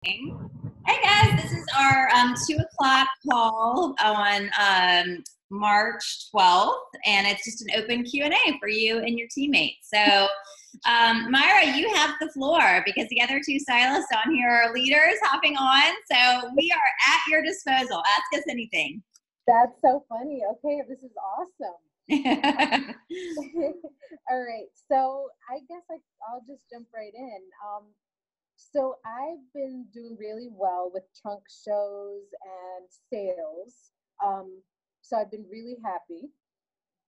Hey guys, this is our 2 o'clock call on March 12th, and it's just an open Q&A for you and your teammates. So, Myra, you have the floor because the other two stylists on here are leaders hopping on. So we are at your disposal. Ask us anything. That's so funny. Okay, this is awesome. All right, so I guess I'll just jump right in. So I've been doing really well with trunk shows and sales. So I've been really happy,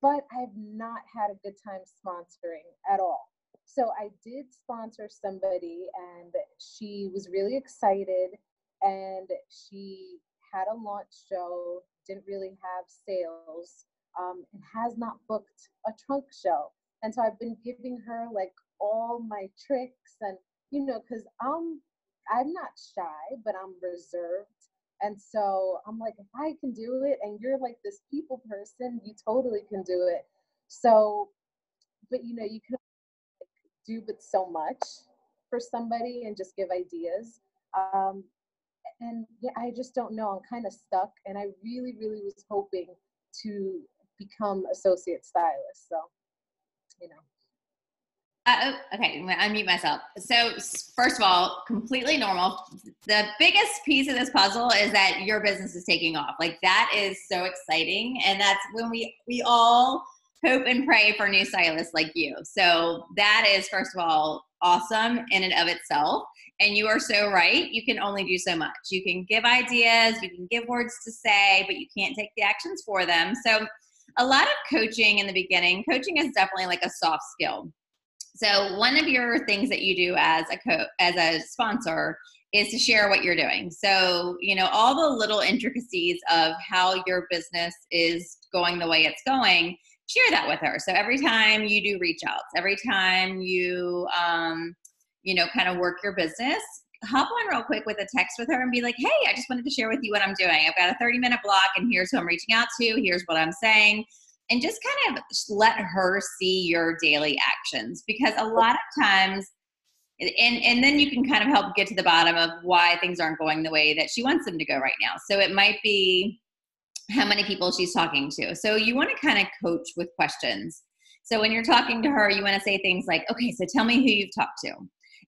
but I've not had a good time sponsoring at all. So I did sponsor somebody and she was really excited and she had a launch show, didn't really have sales, and has not booked a trunk show. And so I've been giving her like all my tricks and because I'm not shy, but I'm reserved. And so I'm like, if I can do it and you're like this people person, you totally can do it. So, but you can do but so much for somebody and just give ideas. And yeah, I just don't know. I'm kind of stuck and I really, really was hoping to become associate stylist. So, you know. Okay, I'm going to unmute myself. So first of all, completely normal. The biggest piece of this puzzle is that your business is taking off. Like that is so exciting. And that's when we all hope and pray for new stylists like you. So that is, first of all, awesome in and of itself. And you are so right. You can only do so much. You can give ideas, you can give words to say, but you can't take the actions for them. So a lot of coaching in the beginning, coaching is definitely like a soft skill. So one of your things that you do as a sponsor is to share what you're doing. So, all the little intricacies of how your business is going the way it's going, share that with her. So every time you do reach outs, every time you, kind of work your business, hop on real quick with a text with her and be like, hey, I just wanted to share with you what I'm doing. I've got a 30-minute block and here's who I'm reaching out to. Here's what I'm saying. And just kind of let her see your daily actions, because a lot of times, and then you can kind of help get to the bottom of why things aren't going the way that she wants them to go right now. So it might be how many people she's talking to. So you want to kind of coach with questions. So when you're talking to her, you want to say things like, okay, so tell me who you've talked to.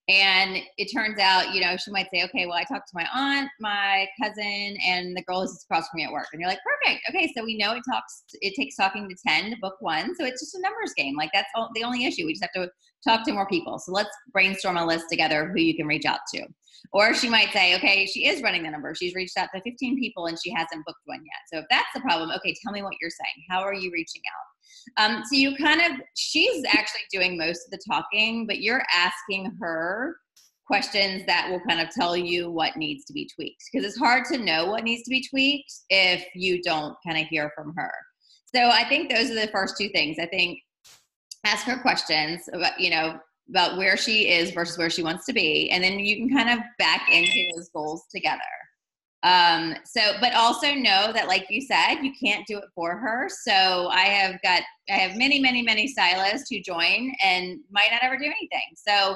And it turns out, she might say, okay, well, I talked to my aunt, my cousin, and the girl who's across from me at work. And you're like, perfect. Okay, so we know it takes talking to 10 to book one. So it's just a numbers game. Like that's the only issue. We just have to talk to more people. So let's brainstorm a list together of who you can reach out to. Or she might say, okay, she is running the number. She's reached out to 15 people and she hasn't booked one yet. So if that's the problem, okay, tell me what you're saying. How are you reaching out? So she's actually doing most of the talking, but you're asking her questions that will kind of tell you what needs to be tweaked, because it's hard to know what needs to be tweaked if you don't kind of hear from her. So I think those are the first two things. I think ask her questions about where she is versus where she wants to be, and then you can kind of back into those goals together. But also know that, like you said, you can't do it for her. So I have many, many, many stylists who join and might not ever do anything. So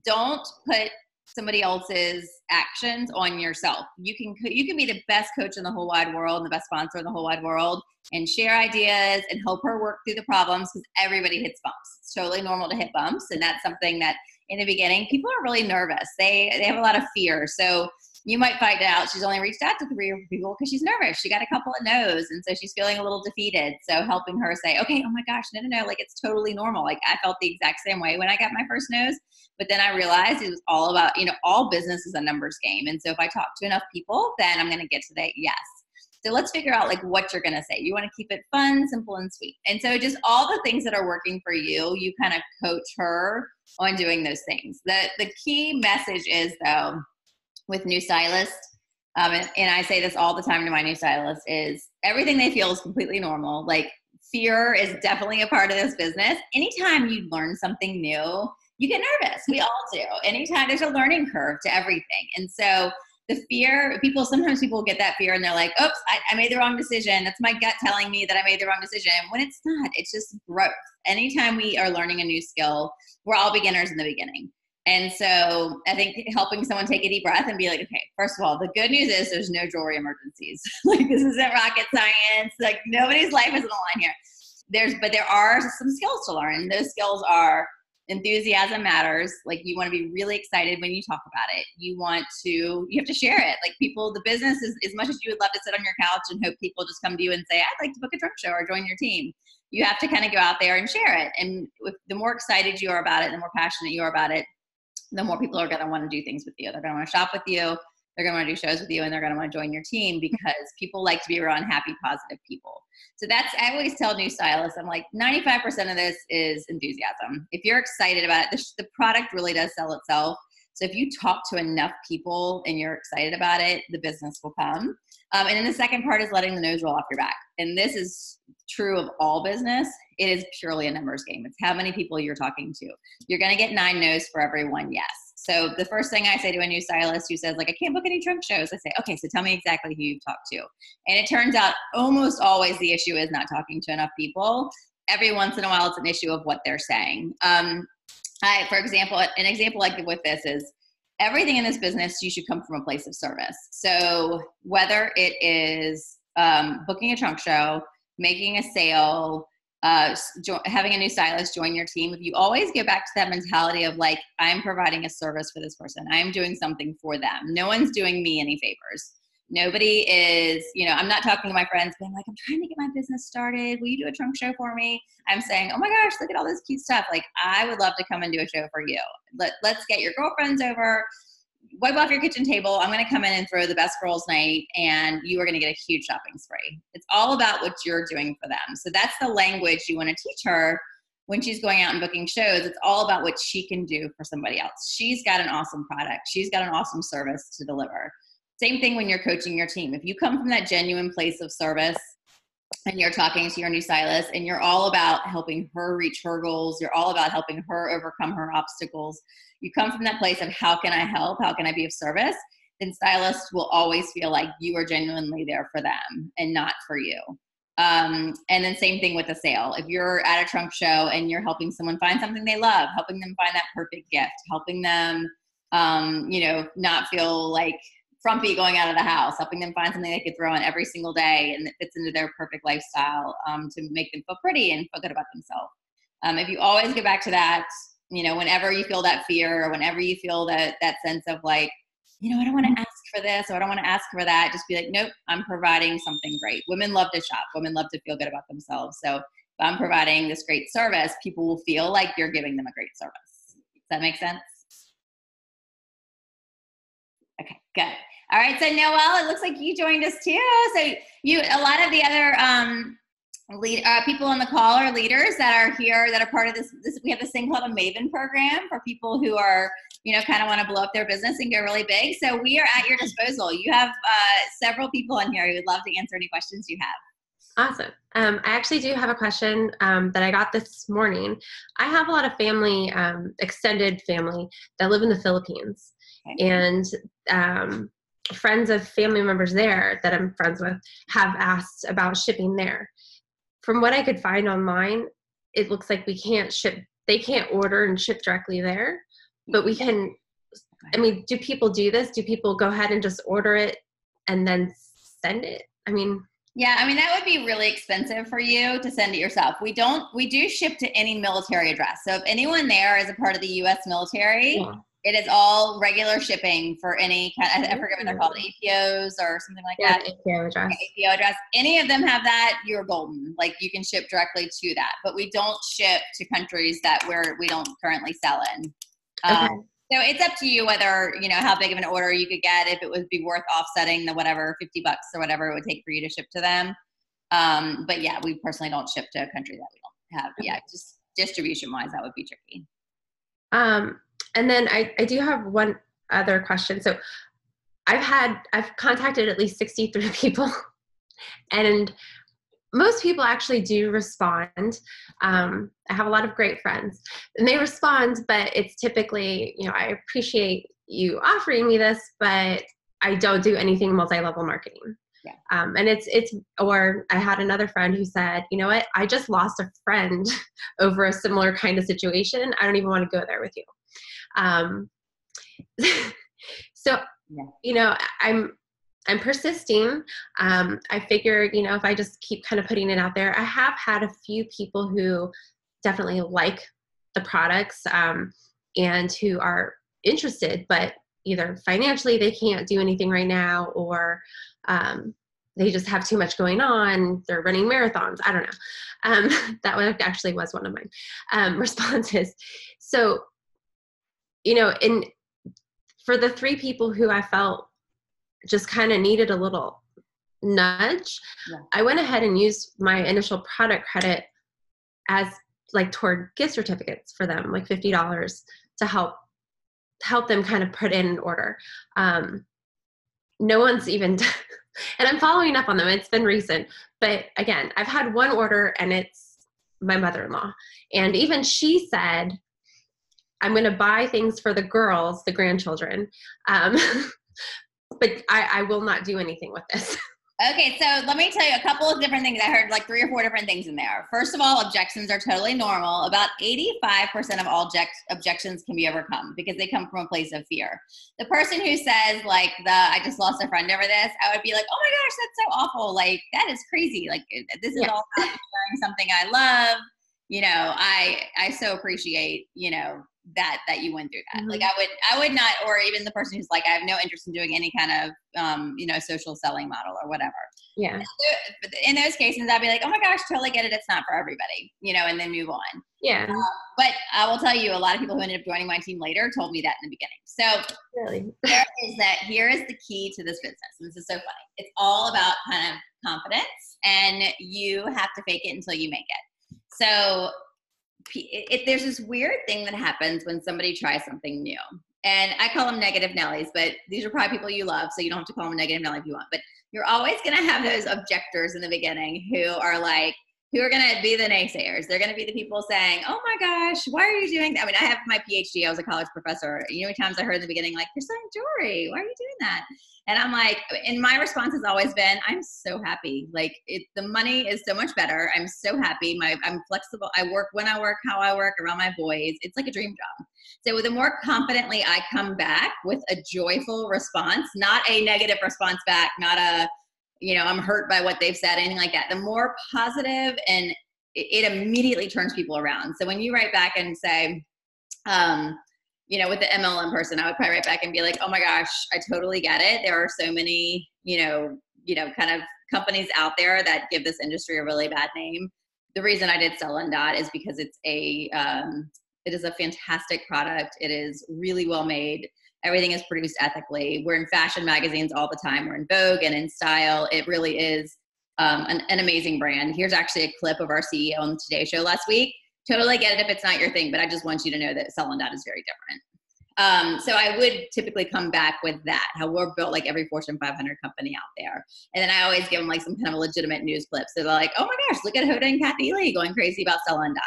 don't put somebody else's actions on yourself. You can be the best coach in the whole wide world and the best sponsor in the whole wide world, and share ideas and help her work through the problems, because everybody hits bumps. It's totally normal to hit bumps. And that's something that in the beginning, people are really nervous. They have a lot of fear. So you might find out she's only reached out to 3 people because she's nervous. She got a couple of no's, and so she's feeling a little defeated. So helping her say, okay, oh my gosh, no, like it's totally normal. Like I felt the exact same way when I got my first no's, but then I realized it was all about, all business is a numbers game. And so if I talk to enough people, then I'm going to get to that yes. So let's figure out like what you're going to say. You want to keep it fun, simple, and sweet. And so just all the things that are working for you, you kind of coach her on doing those things. The key message is, though, with new stylists, and I say this all the time to my new stylists, is everything they feel is completely normal. Like fear is definitely a part of this business. Anytime you learn something new, you get nervous. We all do. Anytime there's a learning curve to everything. And so the fear, sometimes people get that fear and they're like, oops, I made the wrong decision. That's my gut telling me that I made the wrong decision. When it's not, it's just growth. Anytime we are learning a new skill, we're all beginners in the beginning. And so I think helping someone take a deep breath and be like, okay, first of all, the good news is there's no jewelry emergencies. Like, this isn't rocket science. Like, nobody's life is on the line here. But there are some skills to learn. Those skills are enthusiasm matters. Like, you want to be really excited when you talk about it. You have to share it. Like, the business is, as much as you would love to sit on your couch and hope people just come to you and say, I'd like to book a trunk show or join your team. You have to kind of go out there and share it. And the more excited you are about it, the more passionate you are about it, the more people are going to want to do things with you. They're going to want to shop with you. They're going to want to do shows with you, and they're going to want to join your team because people like to be around happy, positive people. So I always tell new stylists, I'm like, 95% of this is enthusiasm. If you're excited about it, the product really does sell itself. So if you talk to enough people and you're excited about it, the business will come. And then the second part is letting the nose roll off your back. And this is true of all business. It is purely a numbers game. It's how many people you're talking to. You're going to get 9 no's for every 1 yes. So the first thing I say to a new stylist who says, like, I can't book any trunk shows, I say, okay, so tell me exactly who you've talked to. And it turns out almost always the issue is not talking to enough people. Every once in a while, it's an issue of what they're saying. For example, an example like with this is everything in this business, you should come from a place of service. So whether it is booking a trunk show, making a sale, having a new stylist join your team, if you always get back to that mentality of like, I'm providing a service for this person, I'm doing something for them. No one's doing me any favors. Nobody is, I'm not talking to my friends being like, I'm trying to get my business started. Will you do a trunk show for me? I'm saying, oh my gosh, look at all this cute stuff. Like, I would love to come and do a show for you. Let's get your girlfriends over. Wipe off your kitchen table. I'm going to come in and throw the best girls night, and you are going to get a huge shopping spree. It's all about what you're doing for them. So that's the language you want to teach her when she's going out and booking shows. It's all about what she can do for somebody else. She's got an awesome product. She's got an awesome service to deliver. Same thing when you're coaching your team. If you come from that genuine place of service and you're talking to your new stylist and you're all about helping her reach her goals, you're all about helping her overcome her obstacles, you come from that place of how can I help? How can I be of service? Then stylists will always feel like you are genuinely there for them and not for you. And then same thing with a sale. If you're at a trunk show and you're helping someone find something they love, helping them find that perfect gift, helping them, not feel like frumpy going out of the house, helping them find something they could throw on every single day and that fits into their perfect lifestyle to make them feel pretty and feel good about themselves. If you always get back to that, whenever you feel that fear or whenever you feel that sense of like, I don't want to ask for this or I don't want to ask for that, just be like, nope, I'm providing something great. Women love to shop. Women love to feel good about themselves. So if I'm providing this great service, people will feel like you're giving them a great service. Does that make sense? Okay, good. All right, so Noelle, it looks like you joined us too. So a lot of the other people on the call are leaders that are here that are part of this. We have this thing called a Maven program for people who are, kind of want to blow up their business and go really big. So we are at your disposal. You have several people on here who would love to answer any questions you have. Awesome. I actually do have a question that I got this morning. I have a lot of family, extended family that live in the Philippines. Okay. And friends of family members there that I'm friends with have asked about shipping there. From what I could find online, it looks like they can't order and ship directly there, but we can, do people do this? Do people go ahead and just order it and then send it? Yeah, that would be really expensive for you to send it yourself. We do ship to any military address. So if anyone there is a part of the U.S. military, yeah. It is all regular shipping for any kind of, I forget what they're called, APOs or something like that. APO address. APO address. Any of them have that, you're golden. Like, you can ship directly to that. But we don't ship to countries where we don't currently sell in. Okay. So it's up to you whether, how big of an order you could get, if it would be worth offsetting the whatever, $50 or whatever it would take for you to ship to them. But yeah, we personally don't ship to a country that we don't have. Yeah, just distribution-wise, that would be tricky. And then I do have one other question. So I've contacted at least 63 people, and most people actually do respond. I have a lot of great friends and they respond, but it's typically, I appreciate you offering me this, but I don't do anything multi-level marketing. Yeah. And or I had another friend who said, you know what, I just lost a friend over a similar kind of situation. I don't even want to go there with you. So, I'm persisting. I figured, if I just keep kind of putting it out there, I have had a few people who definitely like the products, and who are interested, but either financially they can't do anything right now, or they just have too much going on. They're running marathons. I don't know. That actually was one of my responses. So, for the 3 people who I felt just kind of needed a little nudge, I went ahead and used my initial product credit as toward gift certificates for them, like $50 to help them kind of put in an order. No one's even, and I'm following up on them. It's been recent, but again, I've had one order and it's my mother-in-law. And even she said, I'm going to buy things for the girls, the grandchildren. But I will not do anything with this. Okay, so let me tell you a couple of different things. I heard 3 or 4 different things in there. First of all, objections are totally normal. About 85% of all objections can be overcome because they come from a place of fear. The person who says I just lost a friend over this, I would be like, oh my gosh, that's so awful. That is crazy. This is all about sharing something I love. I so appreciate, that you went through that. Mm-hmm. I would not, or even the person who's I have no interest in doing any kind of, social selling model or whatever. Yeah. In those cases, I'd be like, oh my gosh, totally get it. It's not for everybody, and then move on. Yeah. But I will tell you, a lot of people who ended up joining my team later told me that in the beginning. So really, here is the key to this business. And this is so funny. It's all about kind of confidence, and you have to fake it until you make it. So there's this weird thing that happens when somebody tries something new. And I call them negative Nellies, but these are probably people you love, so you don't have to call them a negative Nelly if you want. But you're always going to have those objectors in the beginning who are going to be the naysayers. They're going to be the people saying, oh my gosh, why are you doing that? I mean, I have my PhD. I was a college professor. Many times I heard in the beginning, you're selling jewelry. Why are you doing that? And I'm and my response has always been, I'm so happy. The money is so much better. I'm so happy. I'm flexible. I work when I work, how I work, around my boys. It's like a dream job. So the more confidently I come back with a joyful response, not a negative response back, not a, I'm hurt by what they've said, anything like that. The more positive, and it immediately turns people around. So when you write back and say, with the MLM person, I would probably write back and be like, oh my gosh, I totally get it. There are so many, kind of companies out there that give this industry a really bad name. The reason I did Sell and Dot is because it is a fantastic product. It is really well made. Everything is produced ethically. We're in fashion magazines all the time. We're in Vogue and in Style. It really is an amazing brand. Here's actually a clip of our CEO on the Today Show last week. Totally get it if it's not your thing, but I just want you to know that Sell and Dot is very different. So I would typically come back with that, how we're built like every Fortune 500 company out there. And then I always give them some kind of a legitimate news clip. So they're like, oh my gosh, look at Hoda and Kathy Lee going crazy about Sell and Dot.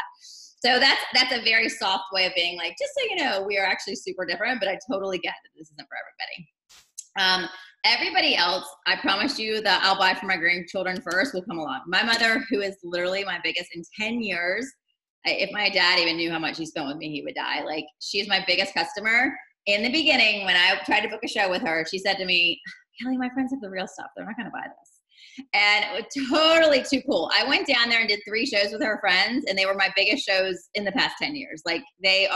So that's a very soft way of being just so you know, we are actually super different, but I totally get that this isn't for everybody. Everybody else, I promise you that I'll buy for my grandchildren first will come along. My mother, who is literally my biggest in 10 years, if my dad even knew how much he spent with me, he would die. She's my biggest customer. In the beginning, when I tried to book a show with her, she said to me, Kelly, my friends have the real stuff. They're not going to buy this. And it was totally too cool. I went down there and did 3 shows with her friends, and they were my biggest shows in the past 10 years. They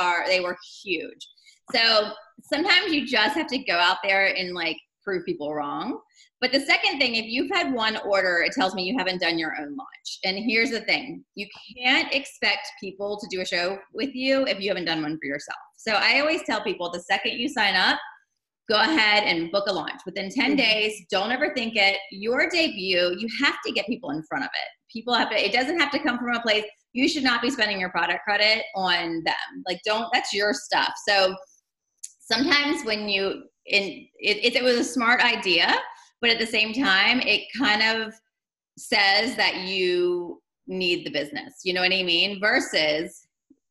were huge. So sometimes you just have to go out there and prove people wrong. But the second thing, if you've had one order, it tells me you haven't done your own launch. And here's the thing, you can't expect people to do a show with you if you haven't done one for yourself. So I always tell people, the second you sign up, go ahead and book a launch. Within 10 days, don't overthink it. Your debut, you have to get people in front of it. People have to, it doesn't have to come from a place, you should not be spending your product credit on them. That's your stuff. So sometimes when it was a smart idea, but at the same time, it kind of says that you need the business. You know what I mean? Versus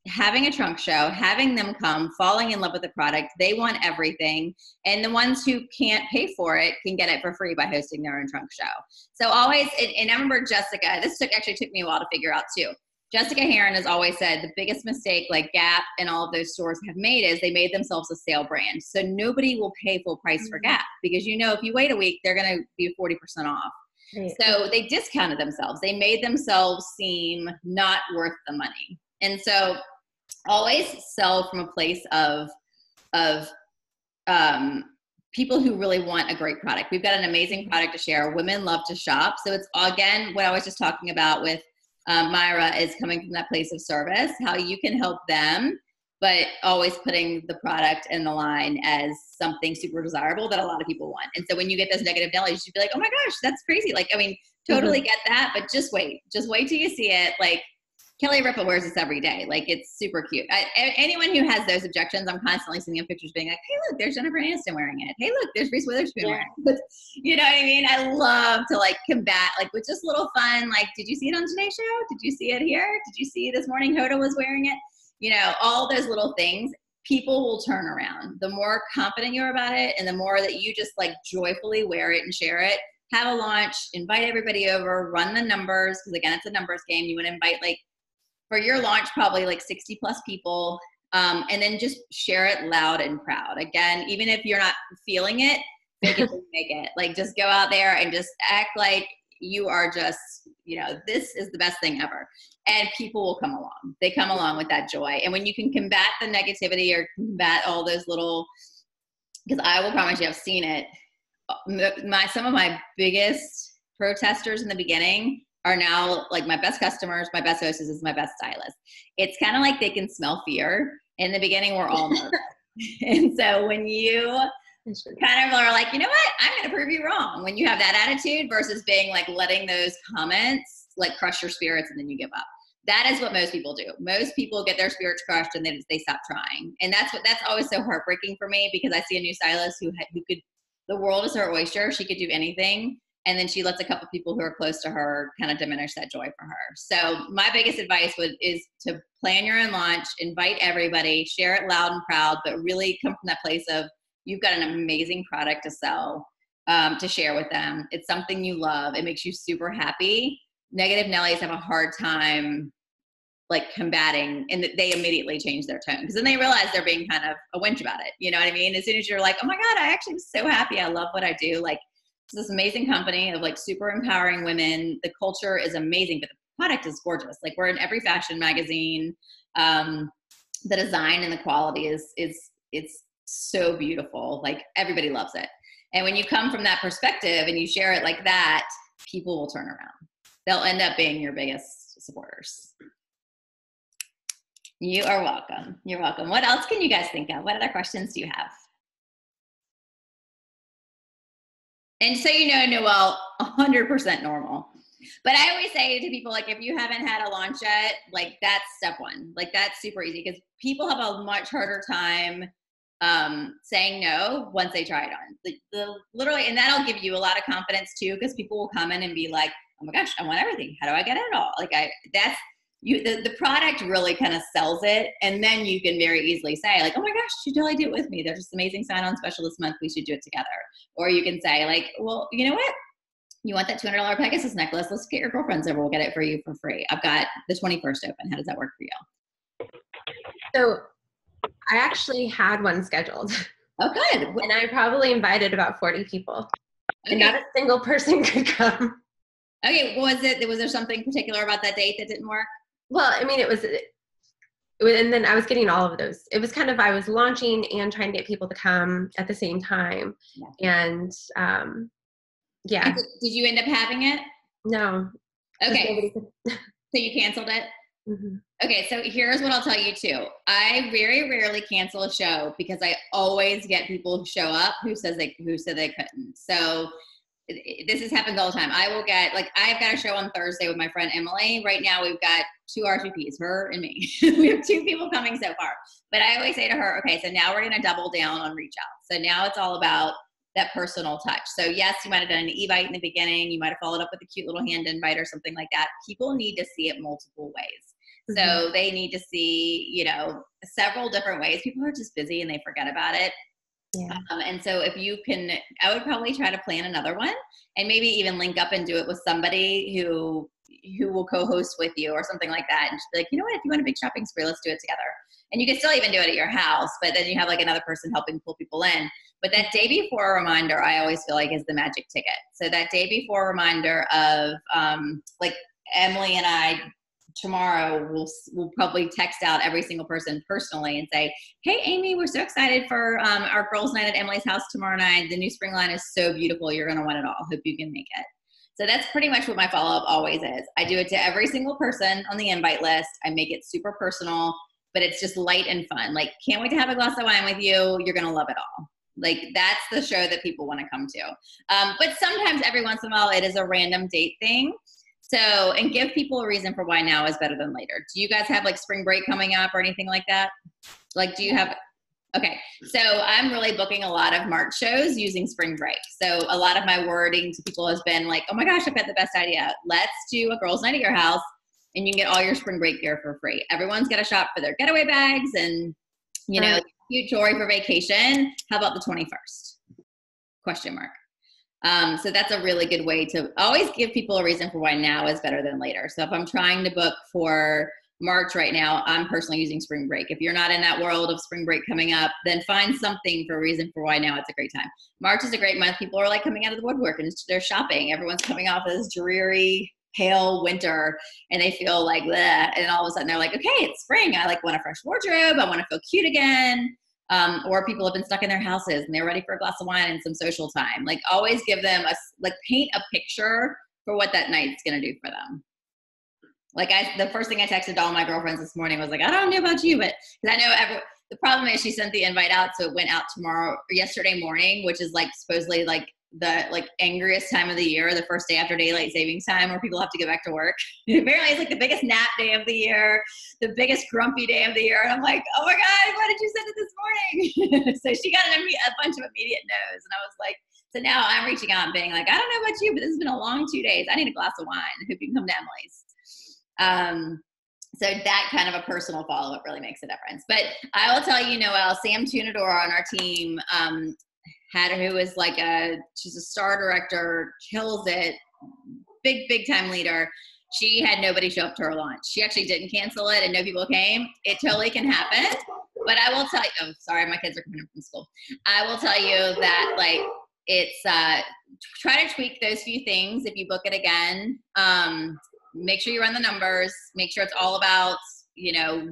having a trunk show, having them come, falling in love with the product. They want everything. And the ones who can't pay for it can get it for free by hosting their own trunk show. So always, and I remember Jessica, this actually took me a while to figure out too. Jessica Heron has always said the biggest mistake like Gap and all of those stores have made is they made themselves a sale brand. So nobody will pay full price for Gap because, you know, if you wait a week, they're going to be 40% off. Right. So they discounted themselves. They made themselves seem not worth the money. And so always sell from a place of people who really want a great product. We've got an amazing product to share. Women love to shop. So it's, again, what I was just talking about with Myra is coming from that place of service, how you can help them, but always putting the product in the line as something super desirable that a lot of people want. And so when you get those negative Nellies, you should be like, oh my gosh, that's crazy. Like, I mean, totally get that, but just wait till you see it. Like, Kelly Ripa wears this every day. Like, it's super cute. Anyone who has those objections, I'm constantly sending pictures being like, hey, look, there's Jennifer Aniston wearing it. Hey, look, there's Reese Witherspoon wearing it. But, you know what I mean? I love to like combat, like with just little fun, like, did you see it on Today's Show? Did you see it here? Did you see this morning Hoda was wearing it? You know, all those little things, people will turn around. The more confident you're about it and the more that you just like joyfully wear it and share it, have a launch, invite everybody over, run the numbers. Because again, it's a numbers game. You want to invite like, for your launch, probably like 60 plus people, and then just share it loud and proud. Again, even if you're not feeling it, make it. Like, just go out there and just act like you are just, you know, this is the best thing ever. And people will come along. They come along with that joy. And when you can combat the negativity or combat all those little, because I will promise you, I've seen it. Some of my biggest protesters in the beginning are now like my best customers, my best hostesses, my best stylists. It's kind of like they can smell fear. In the beginning, we're all nervous. And so when you kind of are like, you know what, I'm going to prove you wrong. When you have that attitude versus being like letting those comments like crush your spirits and then you give up. That is what most people do. Most people get their spirits crushed and then they stop trying. And that's always so heartbreaking for me, because I see a new stylist who could, the world is her oyster. She could do anything. And then she lets a couple people who are close to her kind of diminish that joy for her. So my biggest advice is to plan your own launch, invite everybody, share it loud and proud, but really come from that place of you've got an amazing product to sell, to share with them. It's something you love. It makes you super happy. Negative Nellies have a hard time like combating, and they immediately change their tone because then they realize they're being kind of a wench about it. You know what I mean? As soon as you're like, oh my God, I actually am so happy. I love what I do. Like, it's this amazing company of like super empowering women. The culture is amazing, but the product is gorgeous. Like, we're in every fashion magazine. The design and the quality it's so beautiful. Like, everybody loves it. And when you come from that perspective and you share it like that, people will turn around. They'll end up being your biggest supporters. You are welcome. You're welcome. What else can you guys think of? What other questions do you have? And so, you know, Noelle, 100% normal. But I always say to people, like, if you haven't had a launch yet, like, that's step one. Like, that's super easy because people have a much harder time saying no once they try it on. Literally, and that'll give you a lot of confidence too, because people will come in and be like, oh my gosh, I want everything. How do I get it all? Like, the product really kind of sells it. And then you can very easily say like, oh my gosh, you should totally do it with me. There's this amazing sign-on special this month. We should do it together. Or you can say like, well, you know what? You want that $200 Pegasus necklace? Let's get your girlfriends over. We'll get it for you for free. I've got the 21st open. How does that work for you? So I actually had one scheduled. Oh, good. And I probably invited about 40 people. Okay. And not a single person could come. Okay. Was there something particular about that date that didn't work? Well, I mean, it was, and then I was getting all of those. It was kind of, I was launching and trying to get people to come at the same time. Yeah. And yeah. Did you end up having it? No. Okay. So you canceled it? Mm-hmm. Okay. So here's what I'll tell you too. I very rarely cancel a show because I always get people who show up who said they couldn't. So this has happened all the time. I will get, like, I've got a show on Thursday with my friend Emily. Right now we've got 2 RSVPs, her and me. We have 2 people coming so far. But I always say to her, okay, so now we're going to double down on reach out. So now it's all about that personal touch. So yes, you might have done an e-bite in the beginning. You might have followed up with a cute little hand invite or something like that. People need to see it multiple ways. Mm-hmm. So they need to see, you know, several different ways. People are just busy and they forget about it. Yeah. And so if you can, I would probably try to plan another one and maybe even link up and do it with somebody who who will co-host with you or something like that. And just be like, you know what, if you want a big shopping spree, let's do it together. And you can still even do it at your house, but then you have like another person helping pull people in. But that day before reminder, I always feel like is the magic ticket. So that day before reminder of like Emily and I tomorrow we'll probably text out every single person personally and say, hey Amy, we're so excited for our girls night at Emily's house tomorrow night. The new spring line is so beautiful. You're going to want it all. Hope you can make it. So that's pretty much what my follow-up always is. I do it to every single person on the invite list. I make it super personal, but it's just light and fun. Like, can't wait to have a glass of wine with you. You're going to love it all. Like, that's the show that people want to come to. But sometimes every once in a while it is a random date thing. So, and give people a reason for why now is better than later. Do you guys have like spring break coming up or anything like that? Like, do you have, okay. So I'm really booking a lot of March shows using spring break. So a lot of my wording to people has been like, oh my gosh, I've got the best idea. Let's do a girls' night at your house and you can get all your spring break gear for free. Everyone's got to shop for their getaway bags and, you know, cute jewelry for vacation. How about the 21st? Question mark. So that's a really good way to always give people a reason for why now is better than later. So if I'm trying to book for March right now, I'm personally using spring break. If you're not in that world of spring break coming up, then find something for a reason for why now it's a great time. March is a great month. People are like coming out of the woodwork and they're shopping. Everyone's coming off of this dreary, pale winter and they feel like bleh. And all of a sudden they're like, okay, it's spring. I like want a fresh wardrobe. I want to feel cute again. Or people have been stuck in their houses and they're ready for a glass of wine and some social time. Like, always give them paint a picture for what that night's going to do for them. Like, the first thing I texted all my girlfriends this morning was like, I don't know about you, but because I know the problem is she sent the invite out. So it went out yesterday morning, which is like supposedly like the angriest time of the year, the first day after daylight savings time where people have to go back to work. Apparently it's like the biggest nap day of the year, the biggest grumpy day of the year. And I'm like, oh my God, why did you send it this morning? So she got a bunch of immediate no's. And I was like, so now I'm reaching out and being like, I don't know about you, but this has been a long 2 days. I need a glass of wine. I hope you can come to Emily's. So that kind of a personal follow-up really makes a difference. But I will tell you, Noelle, Sam Tunador on our team, who is like she's a star director, kills it, big time leader. She had nobody show up to her launch. She actually didn't cancel it and no people came. It totally can happen. But I will tell you, oh, sorry, my kids are coming in from school. I will tell you that like it's, try to tweak those few things if you book it again. Make sure you run the numbers, make sure it's all about,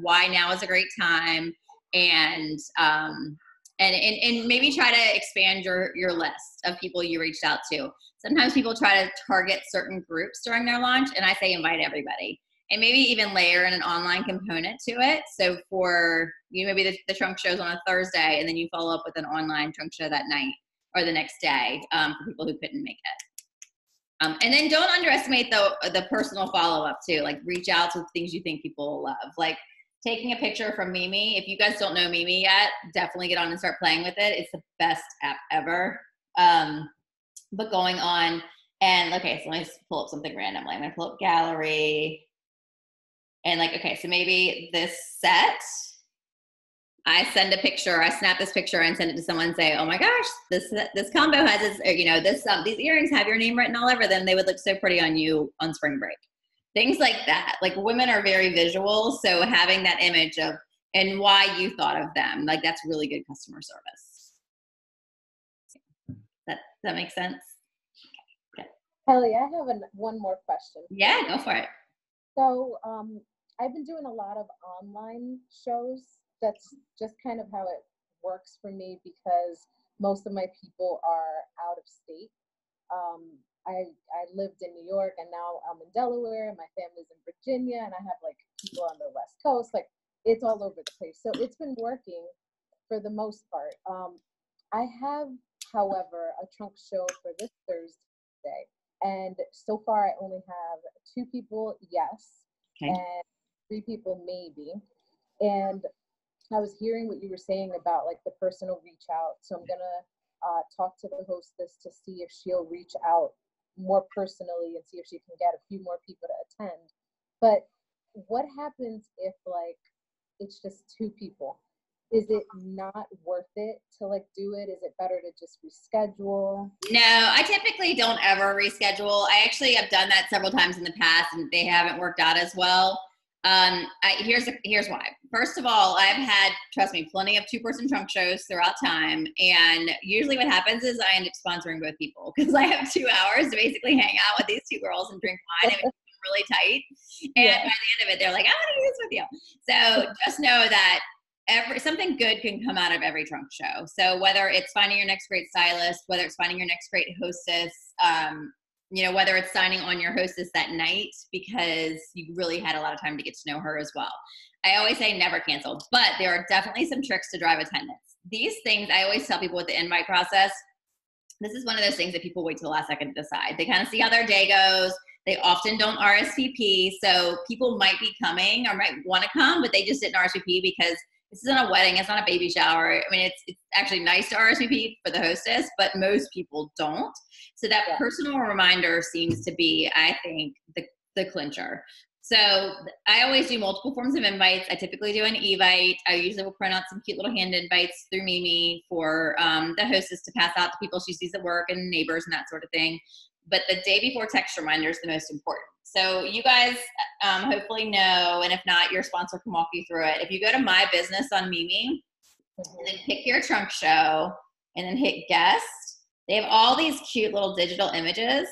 why now is a great time, and maybe try to expand your list of people you reached out to. Sometimes people try to target certain groups during their launch, and I say invite everybody. And maybe even layer in an online component to it. So for maybe the trunk show's on a Thursday, and then you follow up with an online trunk show that night or the next day for people who couldn't make it. And then don't underestimate the personal follow-up too. Like, reach out to things you think people will love. Like taking a picture from Mimi. If you guys don't know Mimi yet, definitely get on and start playing with it. It's the best app ever. But going on and, okay, so let me just pull up something randomly. I'm going to pull up gallery. And like, okay, so maybe this set, I send a picture, I snap this picture and send it to someone and say, oh my gosh, this combo has these earrings have your name written all over them. They would look so pretty on you on spring break. Things like that. Like, women are very visual. So having that image of, and why you thought of them, like, that's really good customer service. Does that make sense? Okay. Kelly, I have one more question. Yeah, go for it. So I've been doing a lot of online shows. That's just kind of how it works for me because most of my people are out of state. I lived in New York and now I'm in Delaware and my family's in Virginia and I have like people on the West Coast. Like, it's all over the place. So it's been working for the most part. I have, however, a trunk show for this Thursday. And so far I only have 2 people, yes, okay, and 3 people, maybe. And I was hearing what you were saying about like the personal reach out. So I'm gonna talk to the hostess to see if she'll reach out more personally and see if she can get a few more people to attend. But what happens if like it's just 2 people is it not worth it to like do it? Is it better to just reschedule? No, I typically don't ever reschedule. I actually have done that several times in the past and they haven't worked out as well. Here's why. First of all, I've had, trust me, plenty of 2-person trunk shows throughout time. And usually what happens is I end up sponsoring both people because I have 2 hours to basically hang out with these 2 girls and drink wine and really tight. And by the end of it, they're like, I want to do this with you. So just know that something good can come out of every trunk show. So whether it's finding your next great stylist, whether it's finding your next great hostess, whether it's signing on your hostess that night because you really had a lot of time to get to know her as well. I always say never cancel, but there are definitely some tricks to drive attendance. These things I always tell people with the invite process. This is one of those things that people wait till the last second to decide. They kind of see how their day goes. They often don't RSVP. So people might be coming or might want to come, but they just didn't RSVP because this isn't a wedding. It's not a baby shower. I mean, it's actually nice to RSVP for the hostess, but most people don't. So that personal reminder seems to be, I think, the clincher. So I always do multiple forms of invites. I typically do an Evite. I usually will print out some cute little hand invites through Mimi for the hostess to pass out to people she sees at work and neighbors and that sort of thing. But the day before text reminder is the most important. So you guys hopefully know, and if not, your sponsor can walk you through it. If you go to My Business on Mimi, and then pick your trunk show, and then hit guest, they have all these cute little digital images.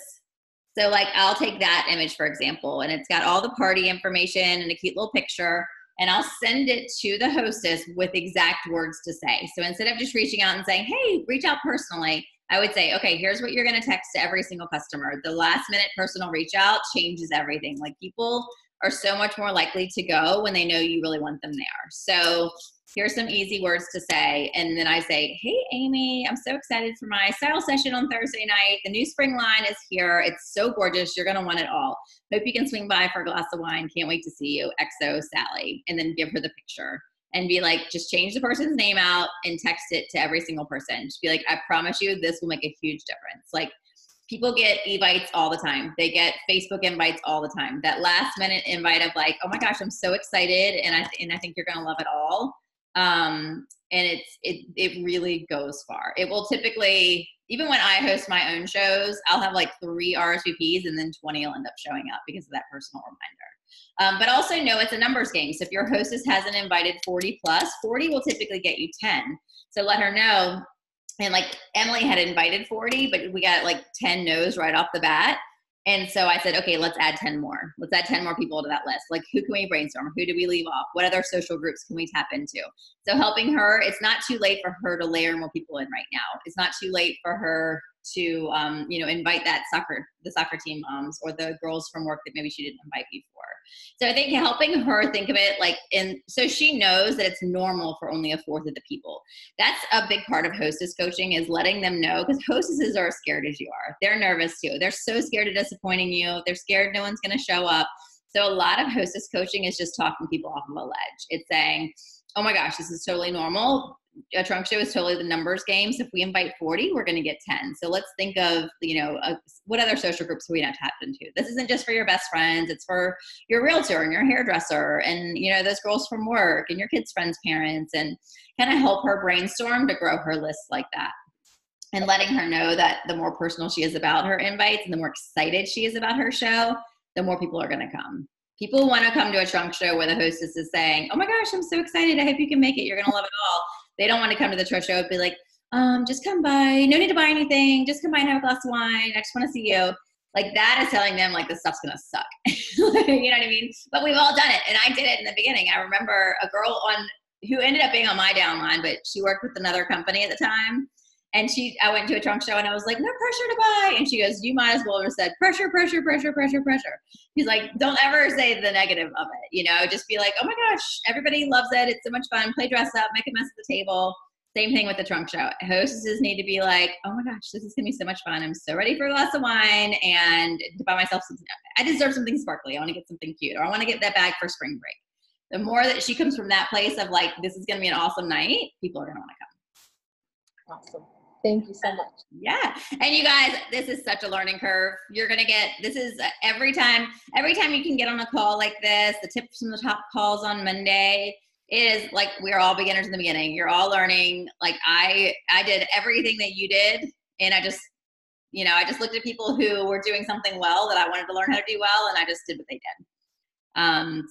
So like I'll take that image, for example, and it's got all the party information and a cute little picture, and I'll send it to the hostess with exact words to say. So instead of just reaching out and saying, hey, reach out personally, I would say, okay, here's what you're going to text to every single customer. The last minute personal reach out changes everything. Like people are so much more likely to go when they know you really want them there. So here's some easy words to say. And then I say, hey, Amy, I'm so excited for my style session on Thursday night. The new spring line is here. It's so gorgeous. You're going to want it all. Hope you can swing by for a glass of wine. Can't wait to see you. XO Sally. And then give her the picture. And be like, just change the person's name out and text it to every single person. Just be like, I promise you this will make a huge difference. Like people get evites all the time. They get Facebook invites all the time. That last minute invite of like, oh my gosh, I'm so excited. And I think you're going to love it all. And it really goes far. It will typically, even when I host my own shows, I'll have like 3 RSVPs and then 20 will end up showing up because of that personal reminder. But also know it's a numbers game. So if your hostess hasn't invited 40 plus, 40 will typically get you 10. So let her know. And like Emily had invited 40, but we got like 10 no's right off the bat. And so I said, okay, let's add 10 more. Let's add 10 more people to that list. Like who can we brainstorm? Who do we leave off? What other social groups can we tap into? So helping her, it's not too late for her to layer more people in right now. It's not too late for her to, invite the soccer team moms or the girls from work that maybe she didn't invite before. So I think helping her think of it so she knows that it's normal for only 1/4 of the people. That's a big part of hostess coaching is letting them know, because hostesses are as scared as you are. They're nervous too. They're so scared of disappointing you. They're scared no one's going to show up. So a lot of hostess coaching is just talking people off of a ledge. It's saying, oh my gosh, this is totally normal. A trunk show is totally the numbers game. So if we invite 40, we're going to get 10. So let's think of, what other social groups we not tapped into. This isn't just for your best friends. It's for your realtor and your hairdresser and, those girls from work and your kids' friends' parents, and kind of help her brainstorm to grow her list like that. And letting her know that the more personal she is about her invites and the more excited she is about her show, the more people are going to come. People want to come to a trunk show where the hostess is saying, oh my gosh, I'm so excited. I hope you can make it. You're going to love it all. They don't want to come to the trunk show and be like, just come by. No need to buy anything. Just come by and have a glass of wine. I just want to see you. Like that is telling them like this stuff's going to suck. You know what I mean? But we've all done it. And I did it in the beginning. I remember a girl who ended up being on my downline, but she worked with another company at the time. And I went to a trunk show and I was like, no pressure to buy. And she goes, you might as well have said pressure, pressure, pressure, pressure, pressure. He's like, don't ever say the negative of it, just be like, oh my gosh, everybody loves it. It's so much fun. Play dress up, make a mess at the table. Same thing with the trunk show. Hostesses need to be like, oh my gosh, this is going to be so much fun. I'm so ready for a glass of wine and to buy myself something. I deserve something sparkly. I want to get something cute, or I want to get that bag for spring break. The more that she comes from that place of like, this is going to be an awesome night, people are going to want to come. Awesome. Thank you so much. Yeah. And you guys, this is such a learning curve. You're going to get, this is every time you can get on a call like this, the tips from the top calls on Monday, it is like we're all beginners in the beginning. You're all learning. Like I did everything that you did, and I just looked at people who were doing something well that I wanted to learn how to do well, and I just did what they did.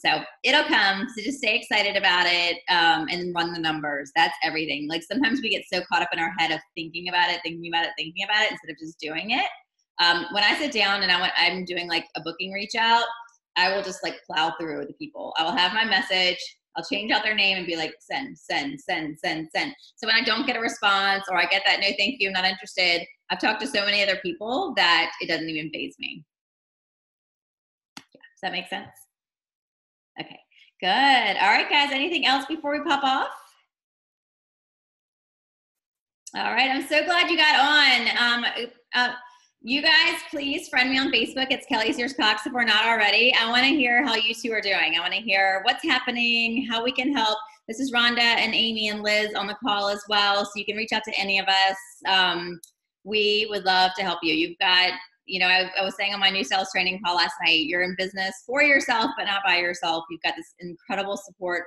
So it'll come. So just stay excited about it, and run the numbers. That's everything. Like sometimes we get so caught up in our head of thinking about it instead of just doing it. When I sit down and I'm doing like a booking reach out, I will just like plow through the people. I will have my message. I'll change out their name and be like, send. So when I don't get a response or I get that, no, thank you, I'm not interested. I've talked to so many other people that it doesn't even faze me. Yeah, does that make sense? Okay, good. All right, guys, anything else before we pop off? All right, I'm so glad you got on. You guys, please friend me on Facebook. It's Kelly Sears Cox if we're not already. I want to hear how you two are doing. I want to hear what's happening, how we can help. This is Rhonda and Amy and Liz on the call as well, so you can reach out to any of us. We would love to help you. You've got, I was saying on my new sales training call last night, you're in business for yourself, but not by yourself. You've got this incredible support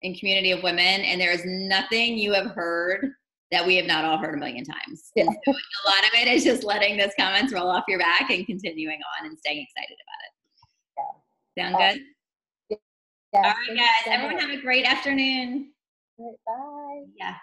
and community of women, and there is nothing you have heard that we have not all heard a million times. And so a lot of it is just letting those comments roll off your back and continuing on and staying excited about it. Sound good? Yeah. All right, guys. Everyone have a great afternoon. Bye. Yeah.